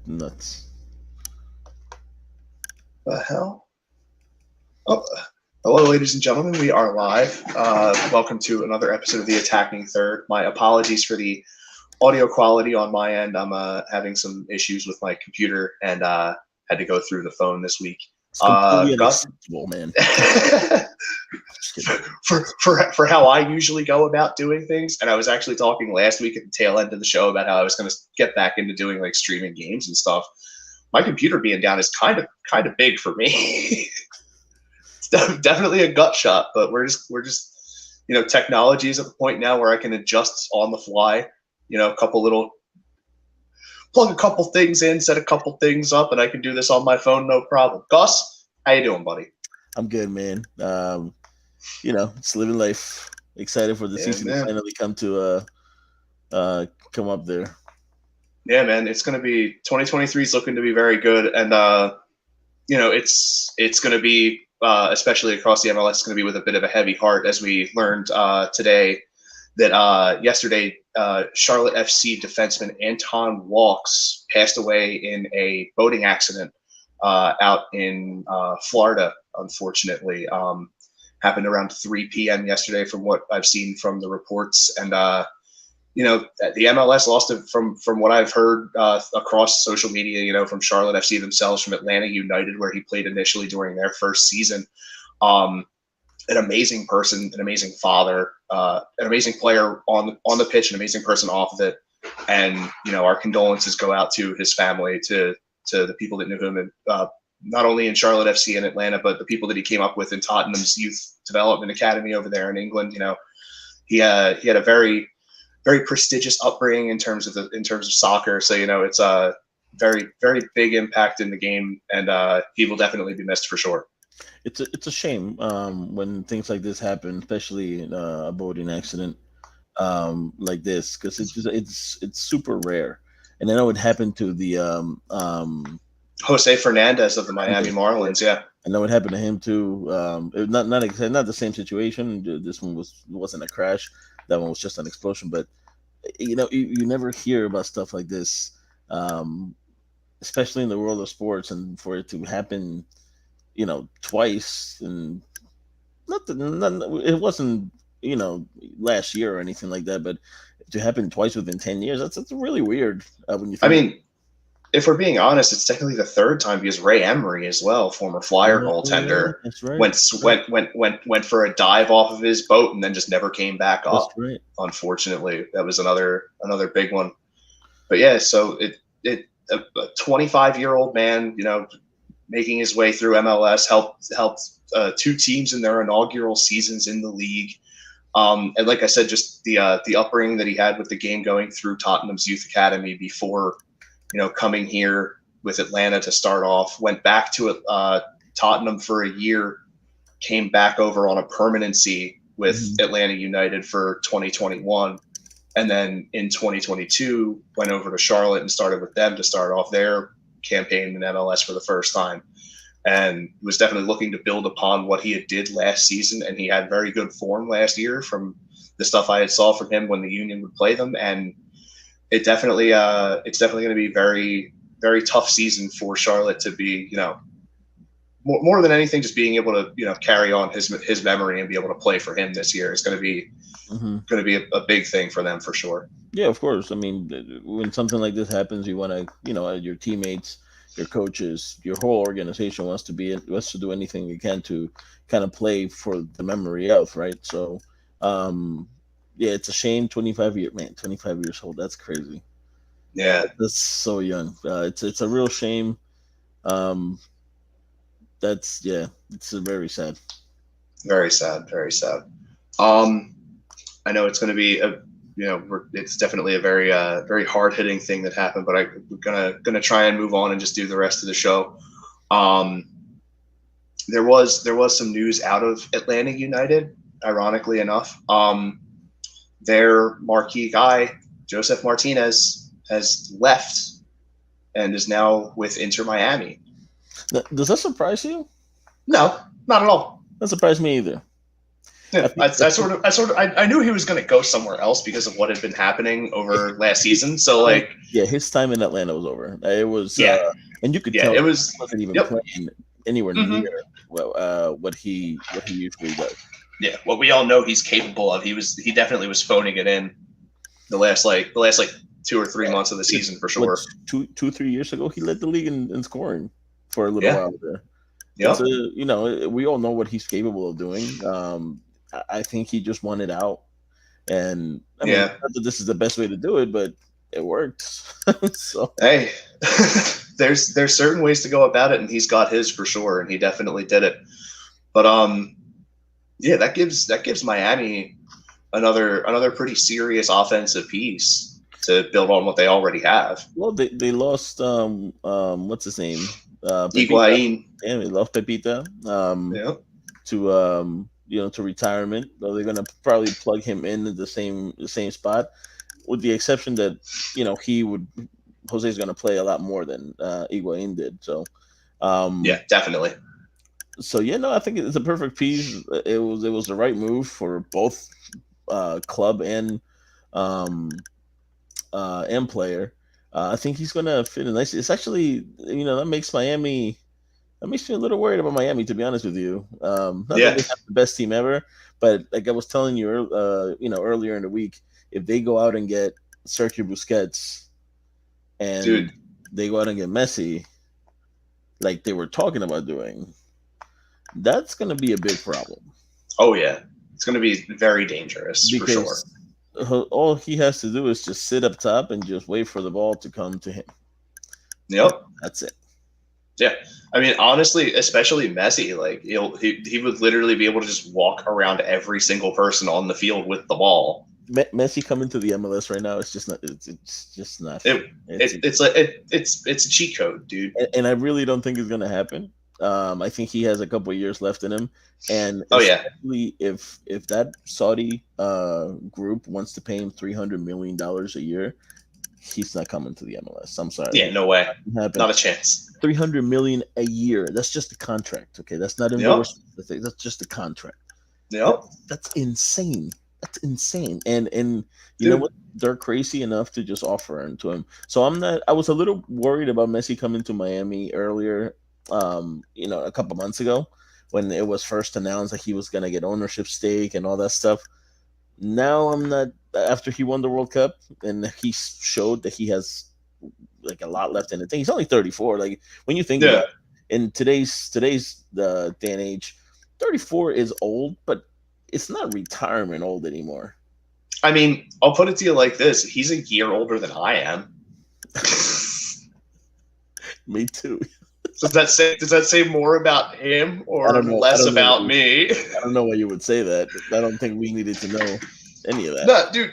nuts. The hell? Oh, hello, ladies and gentlemen. We are live. Welcome to another episode of the Attacking Third. My apologies for the audio quality on my end. I'm having some issues with my computer and had to go through the phone this week. It's completely Gus, unacceptable, man. for how I usually go about doing things, and I was actually talking last week at the tail end of the show about how I was going to get back into doing like streaming games and stuff. My computer being down is kind of big for me. It's definitely a gut shot, but we're just technology is at the point now where I can adjust on the fly. Plug a couple things in, set a couple things up, and I can do this on my phone, no problem. Gus, how you doing, buddy? I'm good, man. It's living life. Excited for the season to finally come up there. Yeah, man, it's going to be 2023 is looking to be very good, and it's going to be especially across the MLS, it's going to be with a bit of a heavy heart, as we learned today that yesterday Charlotte FC defenseman Anton Walkes passed away in a boating accident out in Florida. Unfortunately, happened around 3 p.m. yesterday, from what I've seen from the reports, and the MLS lost it from what I've heard across social media, from Charlotte FC themselves, from Atlanta United, where he played initially during their first season. An amazing person, an amazing father, an amazing player on the pitch, an amazing person off of it. And, our condolences go out to his family, to the people that knew him, and not only in Charlotte FC in Atlanta, but the people that he came up with in Tottenham's Youth Development Academy over there in England. He had a very, very prestigious upbringing in terms of soccer. So, it's a very, very big impact in the game, and he will definitely be missed for sure. It's a shame when things like this happen, especially a boating accident like this, because it's super rare. And I know it happened to the Jose Fernandez of the Miami Marlins. Yeah, I know it happened to him too. Not the same situation. This one wasn't a crash. That one was just an explosion. But you never hear about stuff like this, especially in the world of sports, and for it to happen, twice, and it wasn't last year or anything like that, but to happen twice within 10 years, that's really weird when you think. I mean, if we're being honest, it's technically the third time, because Ray Emery as well, former Flyer goaltender, that's right. went for a dive off of his boat and then just never came back up. That's right. Unfortunately, that was another big one. But yeah, so a 25-year-old man, making his way through MLS, helped two teams in their inaugural seasons in the league. And like I said, just the upbringing that he had with the game, going through Tottenham's Youth Academy before, coming here with Atlanta to start off, went back to Tottenham for a year, came back over on a permanency with Atlanta United for 2021. And then in 2022, went over to Charlotte and started with them to start off their campaign in MLS for the first time, and was definitely looking to build upon what he had did last season. And he had very good form last year from the stuff I had saw from him when the Union would play them. And it's definitely going to be very, very tough season for Charlotte to be, more than anything, just being able to, carry on his memory and be able to play for him this year is going to be a big thing for them for sure. Yeah, of course. I mean, when something like this happens, you want to, your teammates, your coaches, your whole organization wants to do anything you can to kind of play for the memory of, right? So, yeah, it's a shame. 25 years old. That's crazy. Yeah, that's so young. It's a real shame. It's very sad. Very sad. Very sad. I know it's going to be it's definitely a very very hard hitting thing that happened, but I'm gonna try and move on and just do the rest of the show. There was some news out of Atlanta United, ironically enough. Their marquee guy, Joseph Martinez, has left and is now with Inter Miami. Does that surprise you? No, not at all. That surprised me either. Yeah, I knew he was going to go somewhere else because of what had been happening over last season. So like, yeah, his time in Atlanta was over. It was, yeah, and you could yeah, tell it he was. wasn't even Yep. playing anywhere hmm near what he usually does. Yeah, what we all know he's capable of. He definitely was phoning it in the last 2 or 3 months of the season for sure. What, 3 years ago, he led the league in scoring for a little Yeah. while there. It's Yep. we all know what he's capable of doing. I think he just wanted out, and I mean, Yeah. not that this is the best way to do it, but it worked. So Hey, there's certain ways to go about it, and he's got his for sure, and he definitely did it. But yeah, that gives Miami another pretty serious offensive piece to build on what they already have. well, they lost what's his name, Pepita. Higuain. Damn, they lost Pepita Yeah. to to retirement. So they're gonna probably plug him in at the same spot, with the exception that Jose's gonna play a lot more than Higuain did. So Yeah, definitely. so yeah, no, I think it's a perfect piece. It was the right move for both club um and player. I think he's gonna fit in nicely. It's actually, that makes Miami. That makes me a little worried about Miami, to be honest with you. Not that Yeah, they have the best team ever, but like I was telling you, earlier in the week, if they go out and get Sergio Busquets and dude. they go out and get Messi, like they were talking about doing, that's gonna be a big problem. Oh yeah, it's going to be very dangerous for sure. Because all he has to do is just sit up top and just wait for the ball to come to him. Yep. That's it. Yeah. I mean, honestly, especially Messi, like he would literally be able to just walk around every single person on the field with the ball. Messi coming to the MLS right now, it's just not. It's just not. It's a cheat code, dude. And I really don't think it's gonna happen. I think he has a couple of years left in him, and especially if that Saudi group wants to pay him $300 million a year, he's not coming to the MLS. I'm sorry. Yeah, no way. Not a chance. $300 million a year. That's just a contract. Okay, that's not endorsement. Yep. That's just a contract. Yep. That's insane. That's insane. And you know what? They're crazy enough to just offer it to him. So I was a little worried about Messi coming to Miami earlier, a couple months ago when it was first announced that he was going to get ownership stake and all that stuff. Now I'm not, after he won the World Cup and he showed that he has like a lot left in the thing. He's only 34. Like when you think about it, in today's day and age, 34 is old, but it's not retirement old anymay. I mean, I'll put it to you like this: he's a year older than I am. Me too. Does that say more about him or less about me? I don't know why you would say that. I don't think we needed to know any of that. No, dude.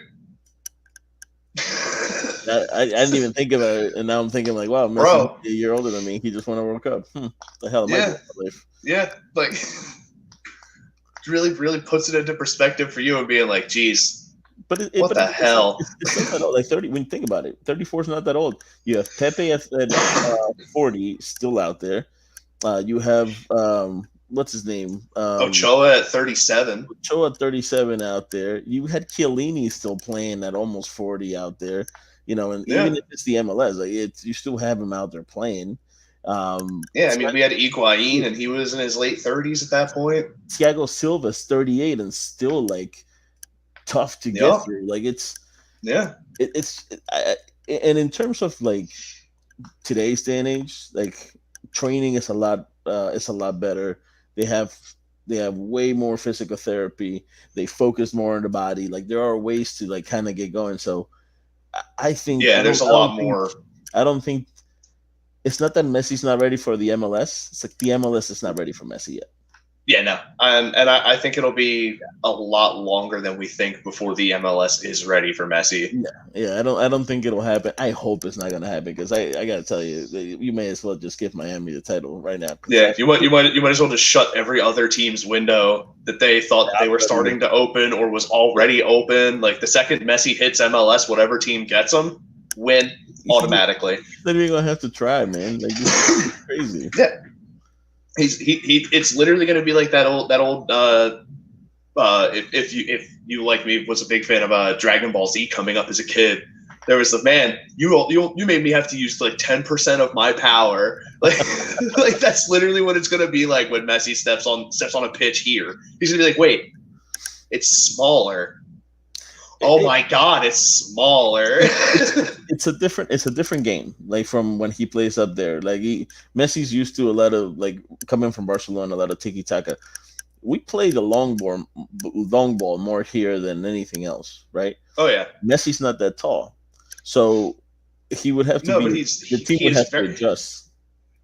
I didn't even think about it, and now I'm thinking like, wow, Messi's a year older than me. He just won a World Cup. The hell am I doing in my life? Yeah, like really puts it into perspective for you and being like, geez. What the hell? It's not that old. Like 30. When you think about it, 34 is not that old. You have Pepe at 40, still out there. You have what's his name? Ochoa at 37. Ochoa at 37 out there. You had Chiellini still playing at almost 40 out there. And even if it's the MLS, like you still have him out there playing. I mean, we had Higuain, and he was in his late 30s at that point. Thiago Silva's 38 and still like tough to get through. Like it's and in terms of like today's day and age, like training is a lot better. They have way more physical therapy. They focus more on the body. Like there are ways to like kind of get going. So I think there's a lot more. I don't think it's not that Messi's not ready for the MLS. It's like the MLS is not ready for Messi yet. Yeah, no, and I think it'll be a lot longer than we think before the MLS is ready for Messi. Yeah. I don't think it'll happen. I hope it's not going to happen because I got to tell you, you may as well just give Miami the title right now. Yeah, you might as well just shut every other team's window that they thought they were starting to open or was already open. Like the second Messi hits MLS, whatever team gets them, win automatically. Then you're gonna have to try, man. Like this is crazy. Yeah. It's literally going to be like that old if you like me was a big fan of Dragon Ball Z coming up as a kid, there was the man you made me have to use like 10% of my power, like like that's literally what it's gonna be like when Messi steps on a pitch here. He's gonna be like, wait, it's smaller. Oh my God, it's smaller. It's a different game. Like from when he plays up there, like Messi's used to a lot of like coming from Barcelona, a lot of tiki taka. We play the long ball more here than anything else, right? Oh yeah. Messi's not that tall, so he would have to No, but be the team he would is have to adjust.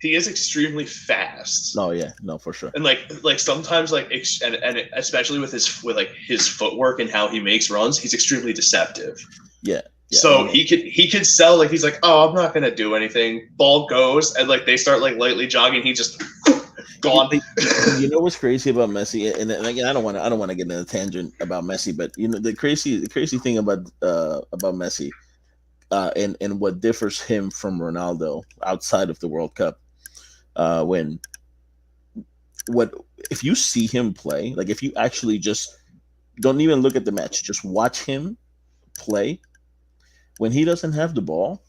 he is extremely fast. No, yeah, no, for sure. And like sometimes and especially with his footwork and how he makes runs, he's extremely deceptive. Yeah. So he could sell, like he's like, oh, I'm not gonna do anything. Ball goes, and like they start like lightly jogging, he just gone. You know what's crazy about Messi, and again, I don't want to get in a tangent about Messi, but you know the crazy thing about Messi, and what differs him from Ronaldo outside of the World Cup, when what if you see him play, like if you actually just don't even look at the match, just watch him play. When he doesn't have the ball,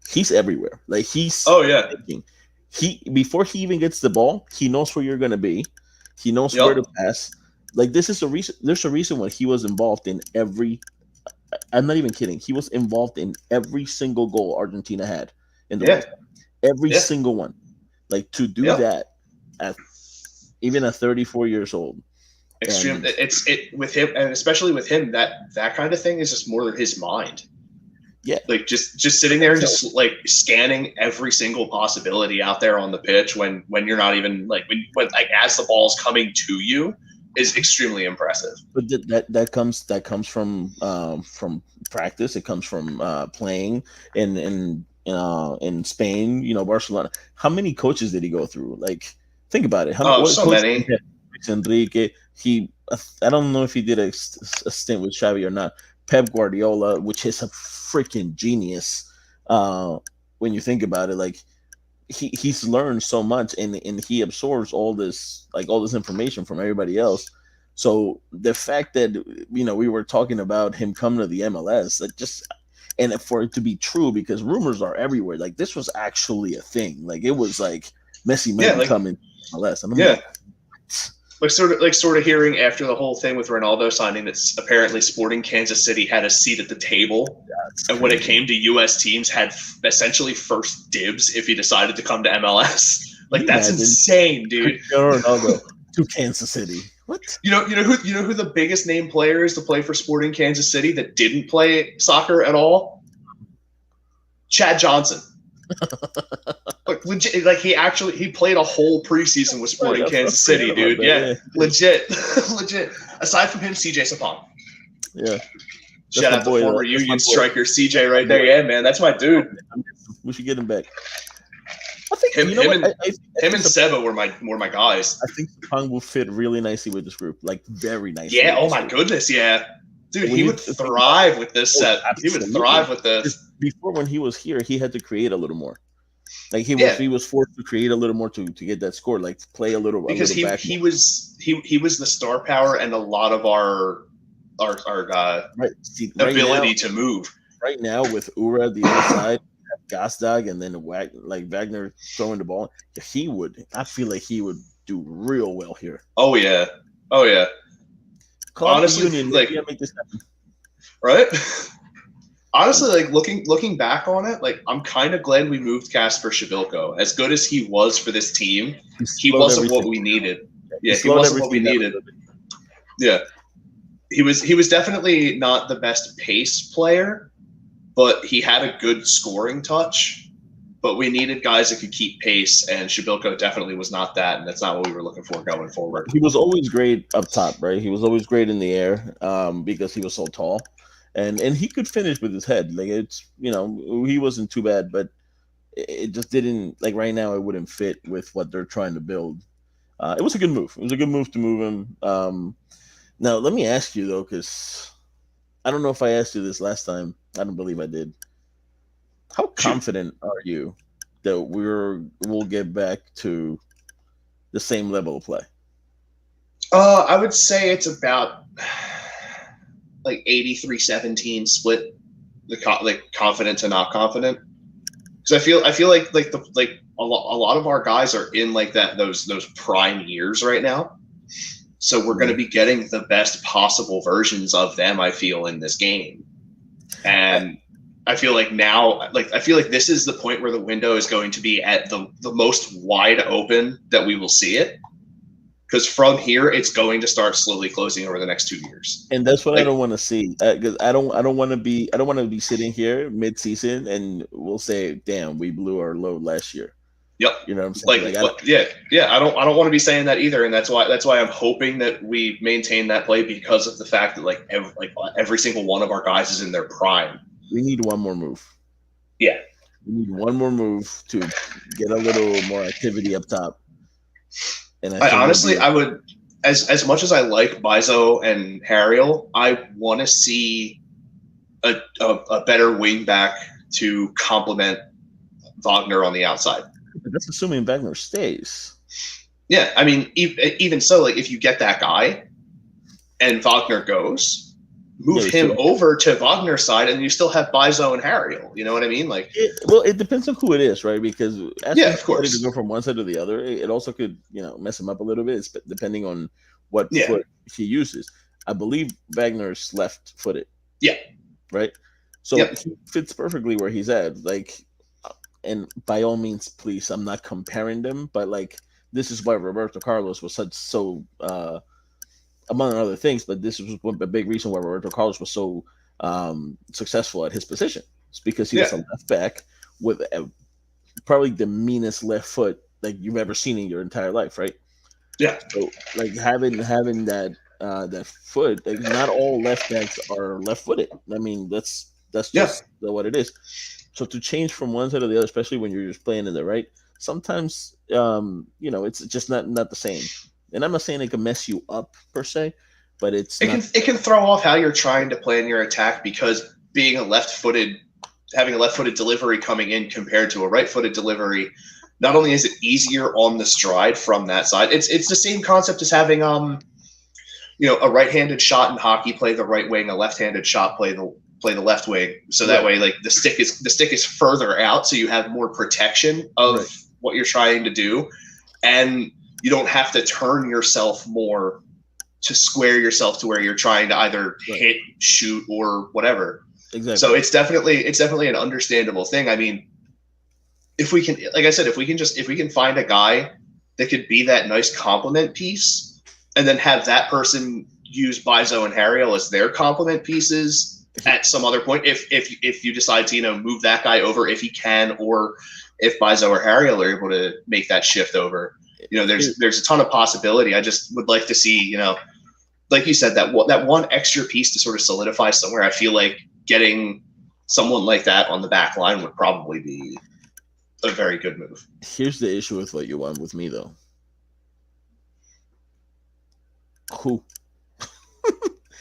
he's everywhere. Like he's thinking. He before he even gets the ball, he knows where you're gonna be. He knows where to pass. Like this is a reason. There's a reason why he was involved in every. I'm not even kidding. He was involved in every single goal Argentina had in the World Cup. Every single one. Like to do that at even at 34 years old. Extreme. It's with him, and especially with him, that kind of thing is just more his mind. Yeah, like just sitting there and just like scanning every single possibility out there on the pitch when you're not even like when like as the ball's coming to you is extremely impressive. But that comes from practice. It comes from playing in Spain. You know, Barcelona. How many coaches did he go through? Like, think about it. So many. Enrique. I don't know if he did a stint with Xavi or not. Pep Guardiola, which is a freaking genius, when you think about it. Like he's learned so much, and he absorbs all this information from everybody else. So the fact that we were talking about him coming to the MLS, that just, and for it to be true, because rumors are everywhere. Like this was actually a thing. Like it was like Messi might be coming to MLS. And I'm like, sort of hearing after the whole thing with Ronaldo signing that apparently Sporting Kansas City had a seat at the table, and when it came to U.S. teams, had essentially first dibs if he decided to come to MLS. Like that's insane, dude. Ronaldo to Kansas City. What? You know who the biggest name player is to play for Sporting Kansas City that didn't play soccer at all? Chad Johnson. Like legit, like he played a whole preseason with Sporting Kansas City, dude. Yeah, legit. Aside from him, CJ Sapong. Yeah. Shout out to former Union striker CJ right there. Yeah, man, that's my dude. We should get him back. I think him and Seba were my guys. I think Sapong will fit really nicely with this group, like very nicely. Yeah. Oh my goodness. Yeah. Dude, he would thrive with this set. He would thrive with this. Before, when he was here, he had to create a little more. Like he was forced to create a little more to get that score, like play a little. Because he was the star power and a lot of our ability to move. Right now with Ura the other side, Gazdag, and then Wagner throwing the ball, I feel like he would do real well here. Oh yeah. Honestly, Union, like make this happen. Right? Honestly, like looking back on it, like I'm kind of glad we moved Kasper Shabilko. As good as he was for this team, he wasn't what we needed. Yeah, he wasn't what we needed. Yeah, he was definitely not the best pace player, but he had a good scoring touch. But we needed guys that could keep pace, and Shabilko definitely was not that, and that's not what we were looking for going forward. He was always great up top, right? He was always great in the air, because he was so tall, and he could finish with his head. Like it's he wasn't too bad, but it just didn't, like right now it wouldn't fit with what they're trying to build. It was a good move. It was a good move to move him. Now let me ask you though, because I don't know if I asked you this last time. I don't believe I did. How confident are you that we'll get back to the same level of play? I would say it's about like 83-17 split, like confident to not confident. Because I feel like a lot of our guys are in like those prime years right now. So we're going to be getting the best possible versions of them, I feel, in this game. And I feel like now, I feel like this is the point where the window is going to be at the most wide open that we will see it. Because from here, it's going to start slowly closing over the next 2 years. And that's what I don't want to see. Because I don't want to be sitting here mid-season and we'll say, "Damn, we blew our load last year." Yep. You know what I'm saying? I don't want to be saying that either, and that's why I'm hoping that we maintain that play because of the fact that every single one of our guys is in their prime. We need one more move. Yeah. We need one more move to get a little more activity up top. And I honestly, I would, as much as I like Bizo and Harriel, I want to see a better wing back to complement Wagner on the outside. But that's assuming Wagner stays. Yeah, I mean, even so, like if you get that guy and Wagner goes, move him over to Wagner's side, and you still have Bizo and Harriel. You know what I mean? Like, it depends on who it is, right? Because of course, to go from one side to the other, it also could mess him up a little bit. It's depending on what foot he uses. I believe Wagner's left-footed. Yeah. Right. So he fits perfectly where he's at. Like, and by all means, please, I'm not comparing them, but like this is why Roberto Carlos was so among other things, but this was a big reason why Roberto Carlos was so successful at his position. It's because he was a left back with probably the meanest left foot like you've ever seen in your entire life, right? Yeah. So like having that that foot, like not all left backs are left-footed. I mean, that's just what it is. So to change from one side to the other, especially when you're just playing in the right, sometimes it's just not the same. And I'm not saying it can mess you up per se, but it can throw off how you're trying to plan your attack because having a left-footed delivery coming in compared to a right-footed delivery, not only is it easier on the stride from that side, it's the same concept as having a right-handed shot in hockey play the right wing, a left-handed shot play the left wing. So that way, like the stick is further out, so you have more protection of what you're trying to do, and you don't have to turn yourself more to square yourself to where you're trying to either hit, shoot, or whatever. Exactly. So it's definitely an understandable thing. I mean, if we can, like I said, if we can find a guy that could be that nice complement piece, and then have that person use Bizo and Harriel as their complement pieces at some other point, if you decide to move that guy over if he can, or if Bizo or Harriel are able to make that shift over, there's a ton of possibility. I just would like to see, like you said, that one extra piece to sort of solidify somewhere. I feel like getting someone like that on the back line would probably be a very good move. Here's the issue with what you want with me, though. Who?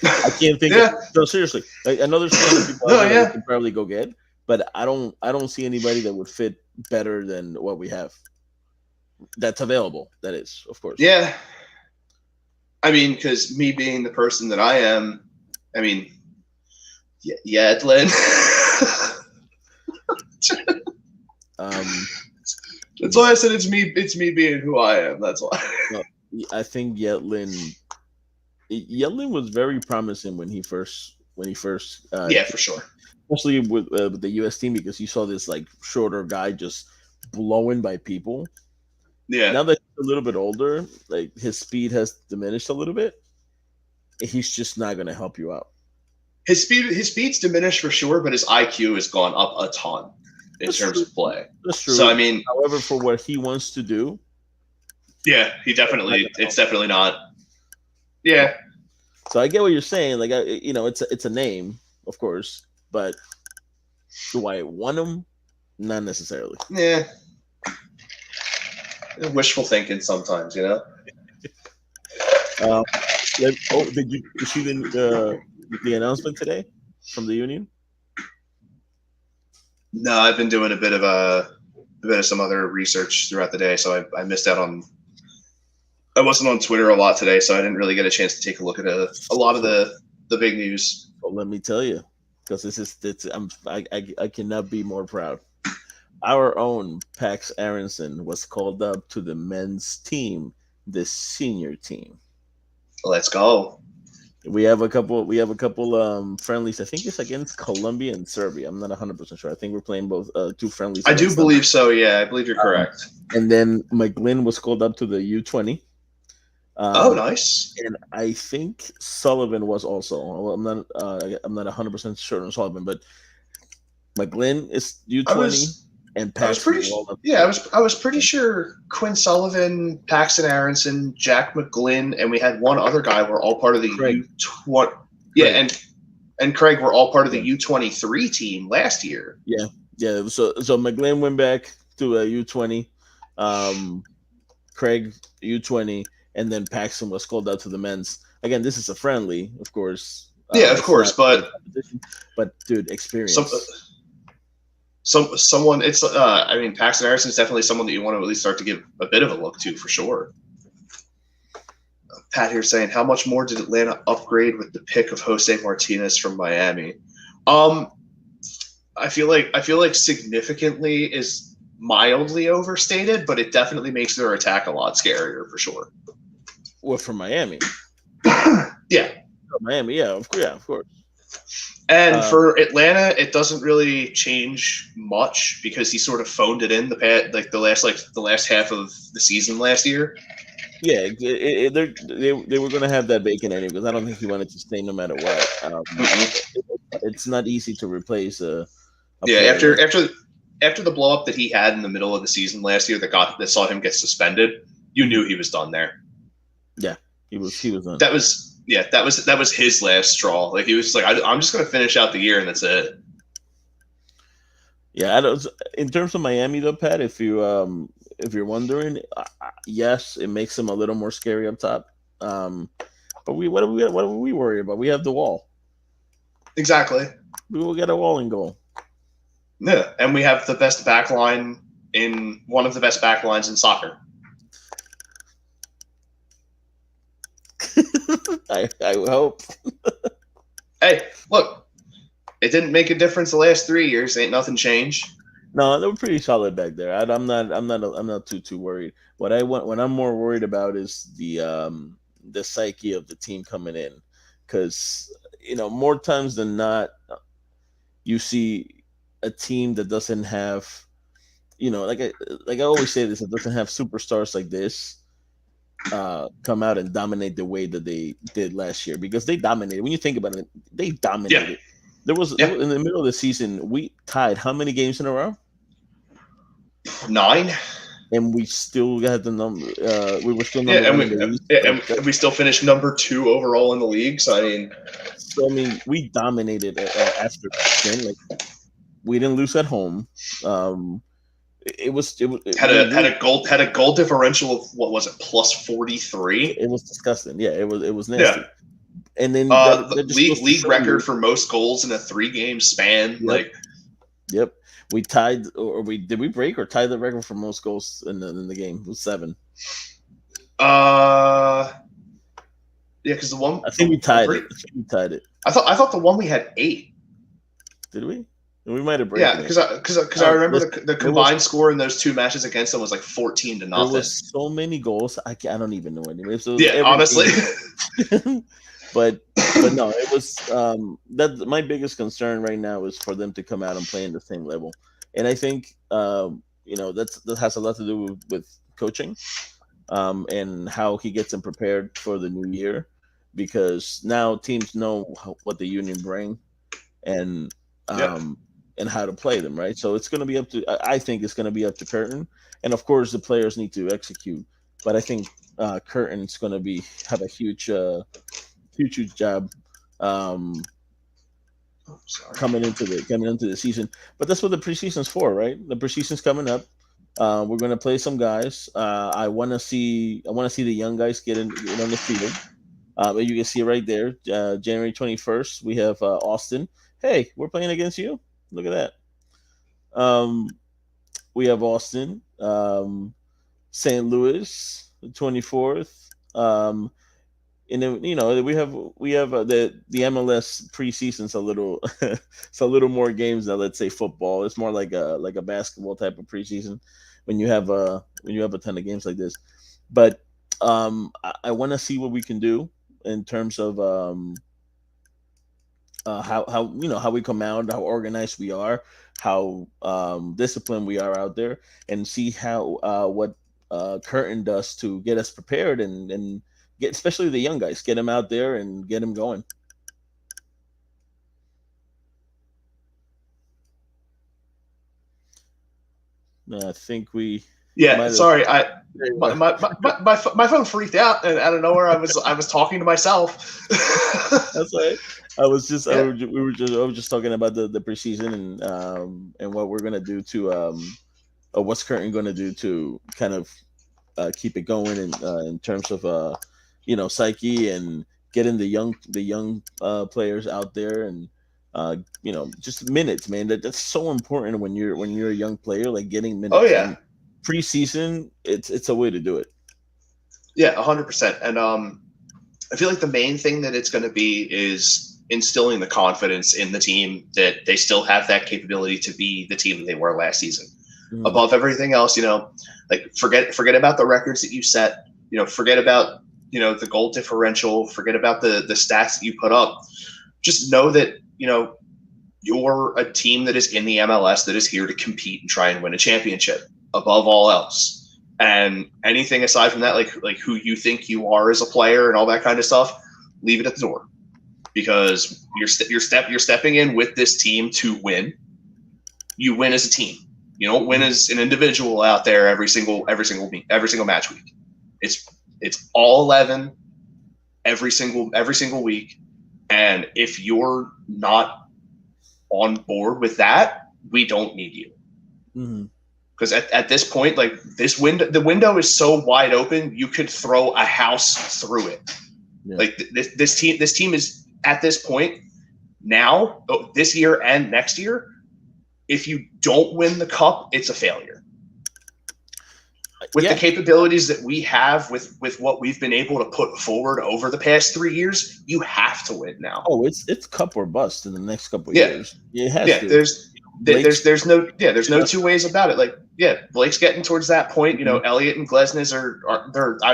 I can't think. No, seriously. Like, I know there's some people that we can probably go get, but I don't see anybody that would fit better than what we have. That's available. That is, of course. Yeah. I mean, because me being the person that I am, I mean, Yedlin. That's why I said it's me being who I am. That's why. Well, I think Yedlin was very promising when he first for sure, especially with the U.S. team, because you saw this like shorter guy just blowing by people. Yeah. Now that he's a little bit older, like his speed has diminished a little bit. He's just not going to help you out. His speed's diminished for sure, but his IQ has gone up a ton in terms of play. That's true. So I mean, however, for what he wants to do, it's definitely not. Yeah. So I get what you're saying. Like, it's a name, of course, but do I want him? Not necessarily. Yeah. Wishful thinking sometimes, did you see the announcement today from the union? No, I've been doing a bit of some other research throughout the day, so I missed out on I wasn't on Twitter a lot today, so I didn't really get a chance to take a look at a lot of So, the big news. so let me tell you, because I cannot be more proud. Our own Pax Aronson was called up to the men's team, the senior team. Let's go. We have a couple friendlies. I think it's against Colombia and Serbia. I'm not 100% sure. I think we're playing both two friendlies I do against them. believe so. Yeah, I believe you're Um, correct. and then McGlynn was called up to the U20. Oh, Um, nice. and I think Sullivan was also. Well, I'm not 100% sure on Sullivan, but McGlynn is I U20 was and I was Pax pretty was all up yeah, to I was pretty sure Quinn Sullivan, Paxton Aronson, Jack McGlynn, and we had one other guy were all part of the Craig. U20. Yeah, Craig. and Craig were all part of the Yeah. U23 team last year. Yeah. Yeah. So McGlynn went back to a U20. Um, Craig U20, and then Paxton was called out to the men's. Again, this is a friendly, of course. Yeah, of It's course, not a but competition, but dude, some experience. someone it's I mean Paxton Aronson is definitely someone that you want to at least start to give a bit of a look to for sure. Pat here saying, how much more did Atlanta upgrade with the pick of Jose Martinez from Miami? Um, I feel like significantly is mildly overstated, but it definitely makes their attack a lot scarier for sure. Well, from Miami. Yeah, From Miami, yeah, of course. and Um, for Atlanta, it doesn't really change much because he sort of phoned it in the last half of the season last year. yeah, they were going to have that bacon anyway because I don't think he wanted to stay no matter what. Mm-mm. It's not easy to replace a Yeah, player like after the blow up that he had in the middle of the season last year that saw him get suspended, you Mhm. knew he was done there. Yeah, he was on. That was his last straw. Like he was like, I'm just gonna finish out the year and that's it. Yeah, I don't. In terms of Miami, though, Pat, if you're wondering, yes, it makes him a little more scary up top. Um, but what are we worried about? We have the wall. Exactly. We will get a wall and goal. Yeah, and we have the best back line in one of the best back lines in soccer. I hope. Hey, look, it didn't make a difference the last 3 years. Ain't nothing changed. No, they were pretty solid back there. I'm not too worried. What I'm more worried about is the psyche of the team coming in, because more times than not, you see a team that doesn't have, like I always say this, it doesn't have superstars like this come out and dominate the way that they did last year, because they dominated. When you think about it, they Yeah, dominated. There yeah, was in the middle of the season, we tied how many games in a row? 9. And we still got the number. We were still Yeah, number and one we in the East. yeah, Like, and we still finished number 2 overall in the league. So I mean, so I mean, we dominated after then. Like, we didn't lose at home. Um, we really, had a goal differential of what was it, plus 43. it was disgusting. Yeah, it was Yeah, nasty. And then that just goes to league show record you. for most goals in a 3 game span. Yep, Like, yep. We tied, or we did we break or tie the record for most goals in the game? It was 7. uh, yeah, because I think we I'm tied it. pretty. I think we tied it. I thought the one we had 8. Did we? We might have Yeah, broken it. because I remember Listen, the there was combined score in those 2 matches against them was like 14 to there nothing. was so many goals. I don't even know anymore. So it was Yeah, every honestly. game. but no, it was that my biggest concern right now is for them to come out and play in the same level. And I think that has a lot to do with coaching, and how he gets them prepared for the new year, because now teams know what the union bring, and Yeah, um, and how to play them, right? So it's going to be up to. I think it's going to be up to Curtin, and of course the players need to execute. But I think Curtin's going to be have a huge job, um, sorry. coming into the season. But that's what the preseason's for, right? The preseason's coming up. We're going to play some guys. I want to see the young guys get on the field. You can see right there, January 21st, we have Austin. Hey, we're playing against you. Look at that. Um, we have Austin, St. Louis. the 24th. And then we have the MLS preseason's a little it's a little more games than, let's say, football. It's more like a basketball type of preseason when you have a ton of games like this. But I want to see what we can do in terms of how how we come out, how organized we are, how disciplined we are out there, and see how what Curtin does to get us prepared and get, especially the young guys, get them out there and get them going. I think we Yeah, might have. sorry, I There you my are. my phone freaked out, and out of nowhere, I was talking to myself. That's right. I was just I Yeah. were, ju- we were just I was just talking about the preseason and what we're gonna do to what's Curtin gonna do to kind of keep it going in terms of psyche and getting the young players out there and just minutes, man. That's so important when you're a young player, like getting Oh minutes. yeah, And preseason, it's a way to do it. yeah, 100%. And I feel like the main thing that it's going to be is instilling the confidence in the team that they still have that capability to be the team that they were last season. Mm, Above everything else, like forget about the records that you set. Forget about the goal differential. Forget about the stats that you put up. Just know that you're a team that is in the MLS that is here to compete and try and win a championship above all else. And anything aside from that, like who you think you are as a player and all that kind of stuff, leave it at the door, because you're stepping in with this team to win. You win as a team. You don't win as an individual out there every single match week. It's all 11 every single week. And if you're not on board with that, we don't need you. mm-hmm. Because at this point, like the window is so wide open, you could throw a house through it. Yeah. Like this team is at this point now, this year and next year. If you don't win the cup, it's a failure. With the capabilities that we have, with what we've been able to put forward over the past 3 years, you have to win now. Oh, it's cup or bust in the next couple of years. It has to. There's no two ways about it. Like, Blake's getting towards that point. Elliot and Glesnes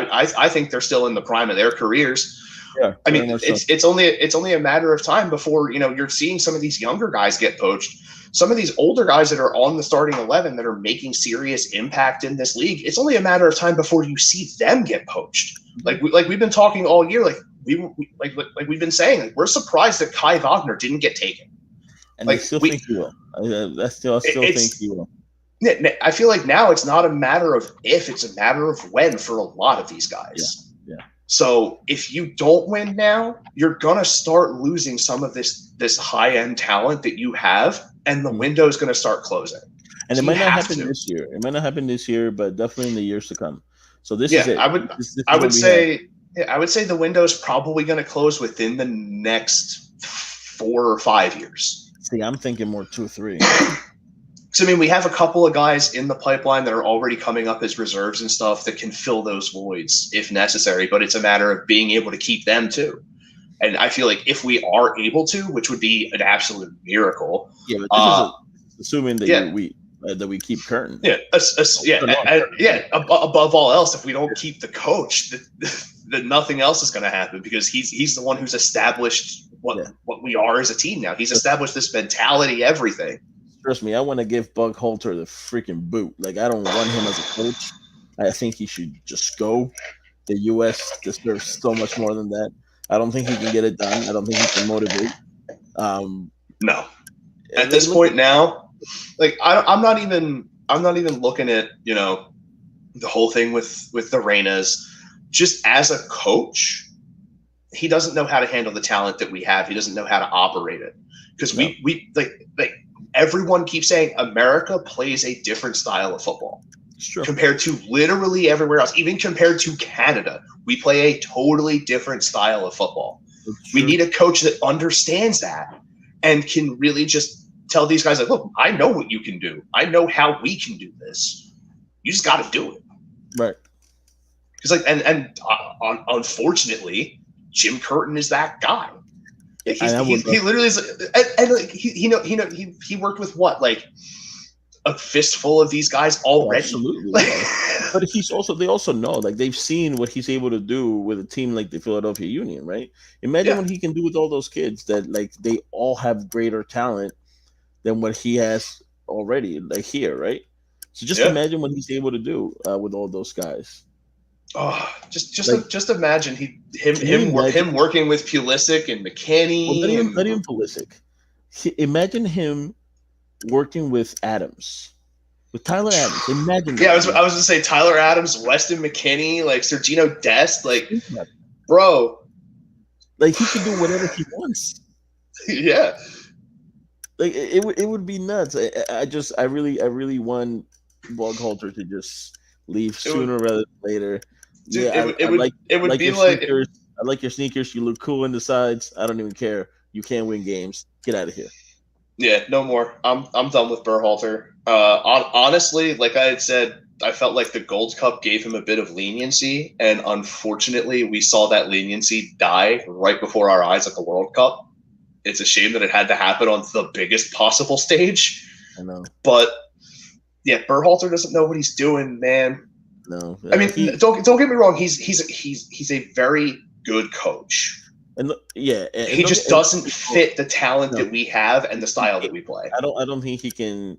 I think they're still in the prime of their careers. Yeah, I mean, it's only a matter of time before you're seeing some of these younger guys get poached. Some of these older guys that are on the starting 11 that are making serious impact in this league, it's only a matter of time before you see them get poached. Like we've been talking all year, like we've been saying, like, we're surprised that Kai Wagner didn't get taken. And I still think he will. I still think he will. I feel like now it's not a matter of if, it's a matter of when for a lot of these guys. Yeah. So if you don't win now, you're gonna start losing some of this high end talent that you have, and the window is gonna start closing. And so it might not happen this year. It might not happen this year, but definitely in the years to come. So this is it. I would say the window is probably going to close within the next 4 or 5 years. See, I'm thinking more 2 or 3. So, I mean, we have a couple of guys in the pipeline that are already coming up as reserves and stuff that can fill those voids if necessary, but it's a matter of being able to keep them too. And I feel like if we are able to, which would be an absolute miracle. Yeah, but this is assuming that we keep Curtin. Above all else, if we don't keep the coach, that nothing else is going to happen, because he's the one who's established what we are as a team now. He's established this mentality, everything. Trust me, I want to give Bug Holter the freaking boot. Like, I don't want him as a coach. I think he should just go. The U.S. deserves so much more than that. I don't think he can get it done. I don't think he can motivate. No. At this point now, like I'm not even looking at the whole thing with the Reynas. Just as a coach, he doesn't know how to handle the talent that we have. He doesn't know how to operate it, because we like everyone keeps saying America plays a different style of football compared to literally everywhere else. Even compared to Canada, we play a totally different style of football. We need a coach that understands that and can really just tell these guys, like, look, I know what you can do. I know how we can do this. You just got to do it. Right. Because unfortunately, Jim Curtin is that guy. Like he literally is, and like he worked with what, like a fistful of these guys already. Absolutely, like, yeah. But they also know, like they've seen what he's able to do with a team like the Philadelphia Union, right? Imagine what he can do with all those kids that like they all have greater talent than what he has already, like here, right? So just imagine what he's able to do with all those guys. Oh, just imagine him working with Pulisic and McKinney. Well, not even Pulisic. Imagine him working with Adams, with Tyler Adams. Imagine. Yeah, I was gonna say Tyler Adams, Weston McKinney, like Sergino Dest, like bro. Like he can do whatever he wants. Yeah. Like it would be nuts. I really want Boghalter to just leave sooner rather than later. Dude, yeah, it would be like I like your sneakers. You look cool in the sides. I don't even care. You can't win games. Get out of here. Yeah, no more. I'm done with Berhalter. Honestly, like I had said, I felt like the Gold Cup gave him a bit of leniency, and unfortunately, we saw that leniency die right before our eyes at the World Cup. It's a shame that it had to happen on the biggest possible stage. I know, but yeah, Berhalter doesn't know what he's doing, man. No, I mean, don't get me wrong. He's a very good coach. And he just doesn't fit the talent that we have and the style that we play. I don't think he can.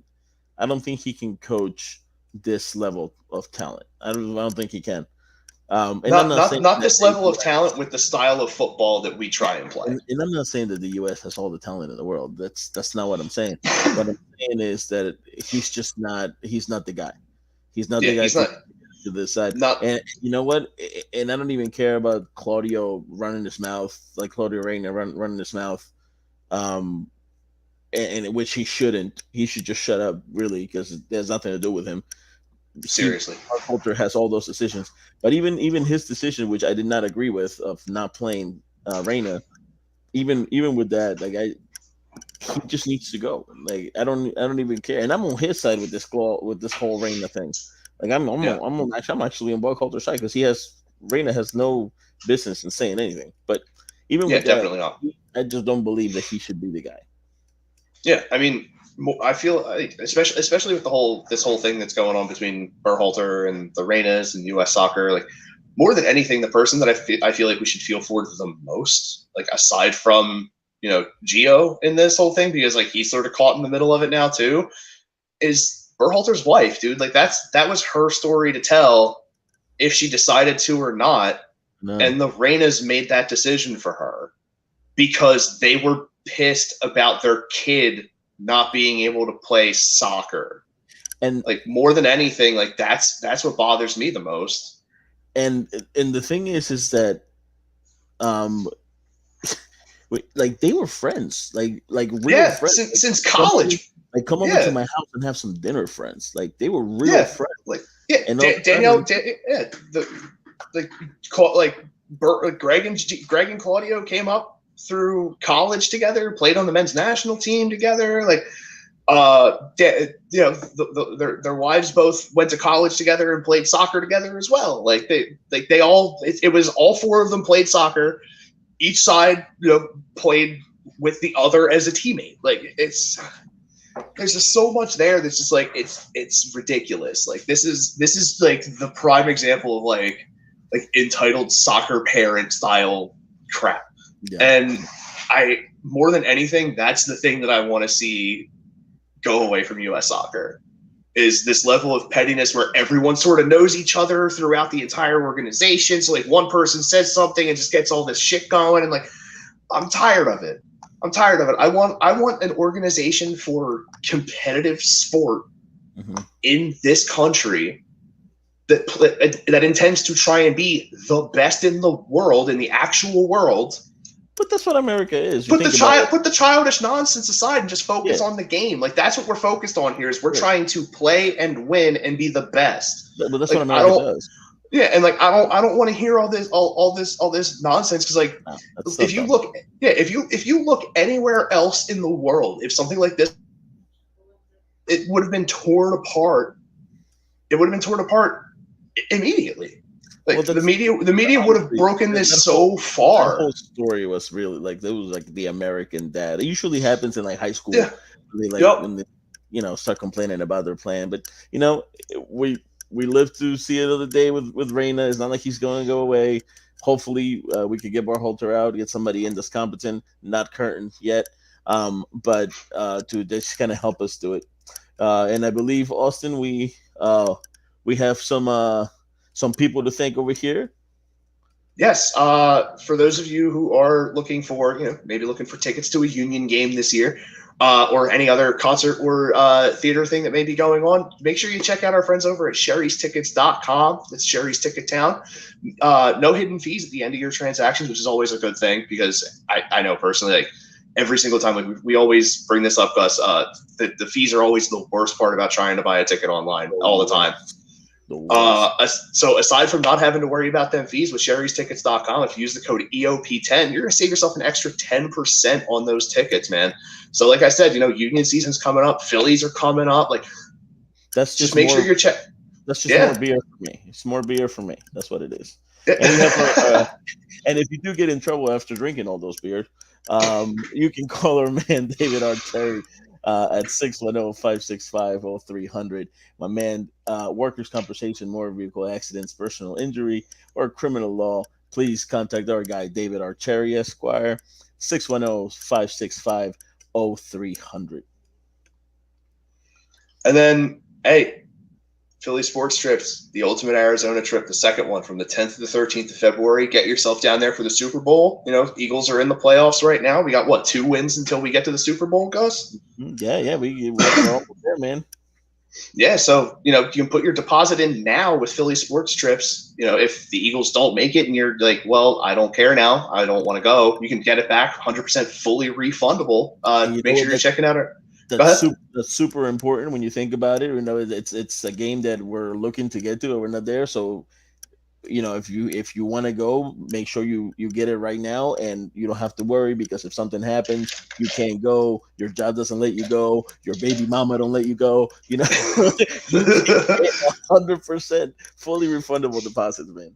I don't think he can coach this level of talent. I don't think he can. Not this level of talent with the style of football that we try and play. And I'm not saying that the U.S. has all the talent in the world. That's not what I'm saying. What I'm saying is that he's just not. He's not the guy. He's not the guy to this side. And you know what? And I don't even care about Claudio running his mouth, like Claudio Reyna running his mouth. And which he shouldn't. He should just shut up, really, because it has nothing to do with him. Seriously, our culture has all those decisions, but even his decision, which I did not agree with, of not playing Reyna, even with that, like he just needs to go. Like I don't even care, and I'm on his side with this whole Reyna thing. Like I'm actually on Boghalter's side because Reyna has no business in saying anything. But even with definitely that, not. I just don't believe that he should be the guy. Yeah, I mean, I feel especially with this whole thing that's going on between Berhalter and the Reynas and U.S. Soccer. Like more than anything, the person that I feel like we should feel for the most, like aside from Gio in this whole thing, because like he's sort of caught in the middle of it now too, is Berhalter's wife, dude. Like that was her story to tell if she decided to or not. No. And the Reynas made that decision for her because they were pissed about their kid not being able to play soccer. And like more than anything, like that's what bothers me the most. And the thing is that like they were friends, like real friends since college. Like come over to my house and have some dinner, friends. Like they were real friends. Like and Danielle, Greg and Claudio came up through college together, played on the men's national team together. Like, their wives both went to college together and played soccer together as well. Like they all, it was all four of them played soccer. Each side, played with the other as a teammate. Like there's just so much there that's just like it's ridiculous. Like this is like the prime example of like entitled soccer parent style crap. Yeah. And I more than anything, that's the thing that I want to see go away from U.S. soccer is this level of pettiness where everyone sort of knows each other throughout the entire organization. So like one person says something and just gets all this shit going, and like I'm tired of it. I want an organization for competitive sport in this country that intends to try and be the best in the world, in the actual world. But that's what America is. Put the childish nonsense aside and just focus on the game. Like that's what we're focused on here. Is we're trying to play and win and be the best. But that's what America does. Yeah, and like I don't want to hear all this nonsense because like if you look anywhere else in the world, if something like this, it would have been torn apart. It would have been torn apart immediately. Like Well, the that's media would have honestly broken this so that far. whole story was really like it was like the American dad. It usually happens in like high school Yeah. when they like Yep. when they start complaining about their plan. But we we live to see another day with Reina. It's not like he's going to go away. Hopefully, we could get Barholter out, get somebody in that's competent, not Curtin yet, but to just kind of help us do it. And I believe Austin, we have some people to thank over here. Yes. For those of you who are looking for, maybe looking for tickets to a Union game this year, or any other concert or theater thing that may be going on, make sure you check out our friends over at sherrystickets.com. That's Sherry's Ticket Town. No hidden fees at the end of your transactions, which is always a good thing because I know personally, like every single time, like we always bring this up, Gus. The fees are always the worst part about trying to buy a ticket online all the time. So aside from not having to worry about them fees with sherrystickets.com, if you use the code EOP10, you're going to save yourself an extra 10% on those tickets, man. So like I said, Union season's coming up. Phillies are coming up. Like, that's just make sure you're checking. That's just more beer for me. It's more beer for me. That's what it is. And we have and if you do get in trouble after drinking all those beers, you can call our man David Archerry at 610-565-0300. My man, workers' compensation, motor vehicle accidents, personal injury, or criminal law. Please contact our guy, David Archerry, Esquire, 610-565-0300. And then, hey, Philly Sports Trips, the Ultimate Arizona Trip, the second one from the 10th to the 13th of February. Get yourself down there for the Super Bowl. Eagles are in the playoffs right now. We got, 2 wins until we get to the Super Bowl, Gus? Yeah, we're all there, man. Yeah, so, you can put your deposit in now with Philly Sports Trips. If the Eagles don't make it and you're like, well, I don't care now, I don't want to go, you can get it back 100% fully refundable. Make sure you're checking out our – that's super important when you think about it. It's a game that we're looking to get to, and we're not there. So, if you want to go, make sure you get it right now, and you don't have to worry because if something happens, you can't go. Your job doesn't let you go. Your baby mama don't let you go. You get 100% fully refundable deposits, man.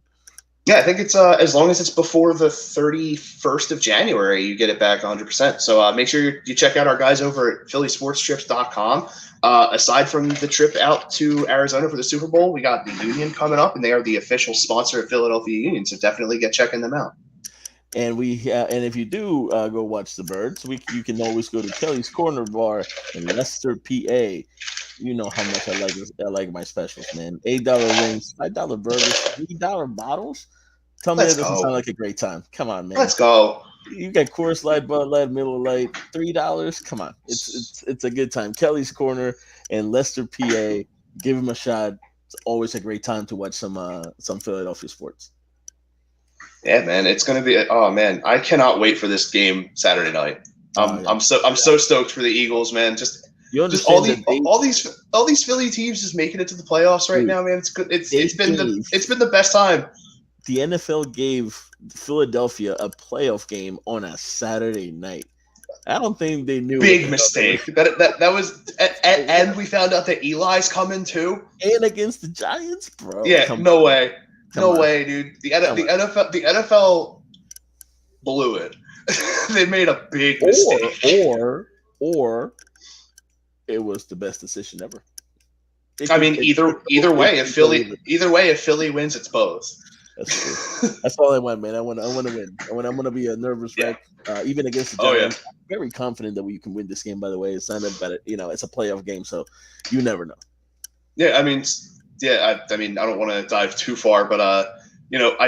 Yeah, I think it's as long as it's before the 31st of January, you get it back 100%. So make sure you check out our guys over at phillysportstrips.com. Aside from the trip out to Arizona for the Super Bowl, we got the Union coming up, and they are the official sponsor of Philadelphia Union. So definitely get checking them out. And and if you do go watch the Birds, you can always go to Kelly's Corner Bar in Leicester, PA. You know how much I like my specials, man. $8 wings, $5 burgers, $3 bottles. Tell me that doesn't sound like a great time. Come on, man. Let's go. You got Coors Light, Bud Light, Miller Light, $3. Come on, it's a good time. Kelly's Corner in Leicester, PA. Give him a shot. It's always a great time to watch some Philadelphia sports. Yeah, man, it's gonna be. Oh man, I cannot wait for this game Saturday night. I'm so stoked for the Eagles, man. Just all these Philly teams just making it to the playoffs right now, man. It's good. It's been the best time. The NFL gave Philadelphia a playoff game on a Saturday night. I don't think they knew. Big mistake. That was, and we found out that Eli's coming too. And against the Giants, bro. Yeah, no way, dude. The NFL blew it. They made a big mistake. Or it was the best decision ever. Either way, if Philly wins, it's both. That's true. That's all I want, man. I want to win. I want to be a nervous wreck, even against the Giants. I'm very confident that we can win this game. By the way, it's not about it. It's a playoff game, so you never know. Yeah, I don't want to dive too far, but I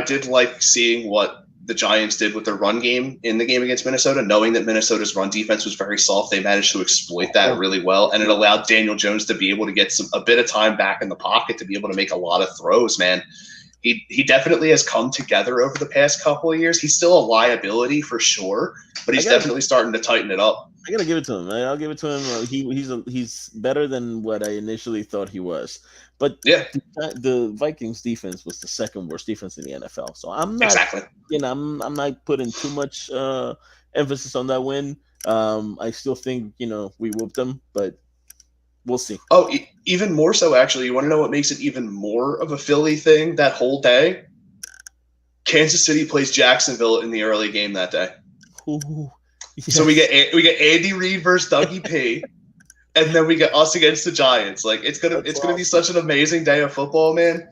did like seeing what the Giants did with their run game in the game against Minnesota, knowing that Minnesota's run defense was very soft. They managed to exploit that really well, and it allowed Daniel Jones to be able to get a bit of time back in the pocket to be able to make a lot of throws, man. He definitely has come together over the past couple of years. He's still a liability for sure, but he's definitely starting to tighten it up. I gotta give it to him. I'll give it to him. He's better than what I initially thought he was. But the Vikings defense was the second worst defense in the NFL. So I'm not I'm not putting too much emphasis on that win. I still think we whooped them, but we'll see. Oh, even more so, actually. You want to know what makes it even more of a Philly thing that whole day? Kansas City plays Jacksonville in the early game that day. Ooh, yes. So we get Andy Reid versus Dougie P, and then we get us against the Giants. Like it's gonna be such an amazing day of football, man.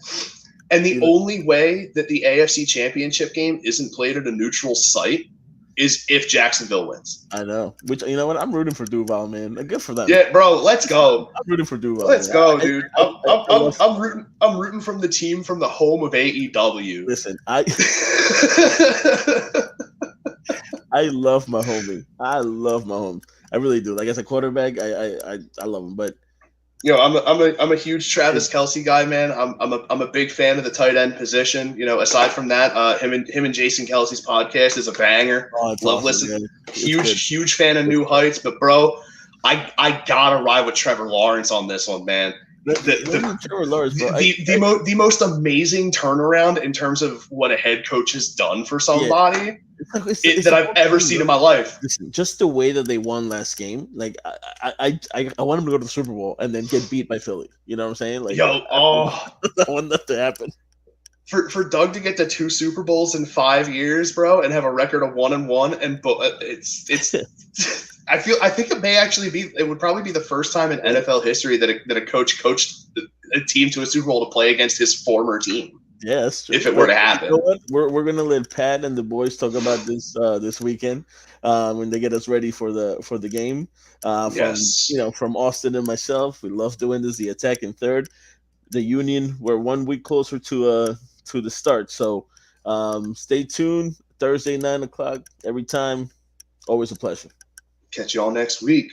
And the only way that the AFC Championship game isn't played at a neutral site is if Jacksonville wins. I know. Which, you know what? I'm rooting for Duval, man. Good for them. Yeah, bro. Let's go. I'm rooting for Duval. Let's go, dude. I'm rooting from the team from the home of AEW. Listen, I love my homie. I love my home. I really do. Like as a quarterback, I love him. But I'm a huge Travis Kelce guy, man. I'm a big fan of the tight end position. Aside from that, him and Jason Kelsey's podcast is a banger. Love awesome, listening. Man. Huge fan of New Heights. But bro, I gotta ride with Trevor Lawrence on this one, man. Trevor Lawrence, bro. The most amazing turnaround in terms of what a head coach has done for somebody. Yeah. It's that I've ever seen in my life. Listen, just the way that they won last game, like I want them to go to the Super Bowl and then get beat by Philly. You know what I'm saying? Like, I want that to happen. For Doug to get to 2 Super Bowls in 5 years, bro, and have a record of 1-1, and it's. I think it may actually be. It would probably be the first time in NFL history that a coach coached a team to a Super Bowl to play against his former team. Yes, if it were to happen. You know what? We're gonna let Pat and the boys talk about this weekend when they get us ready for the game. From Austin and myself, we love doing this. The attacking third, the Union. We're 1 week closer to the start. So stay tuned. Thursday 9:00 every time. Always a pleasure. Catch you all next week.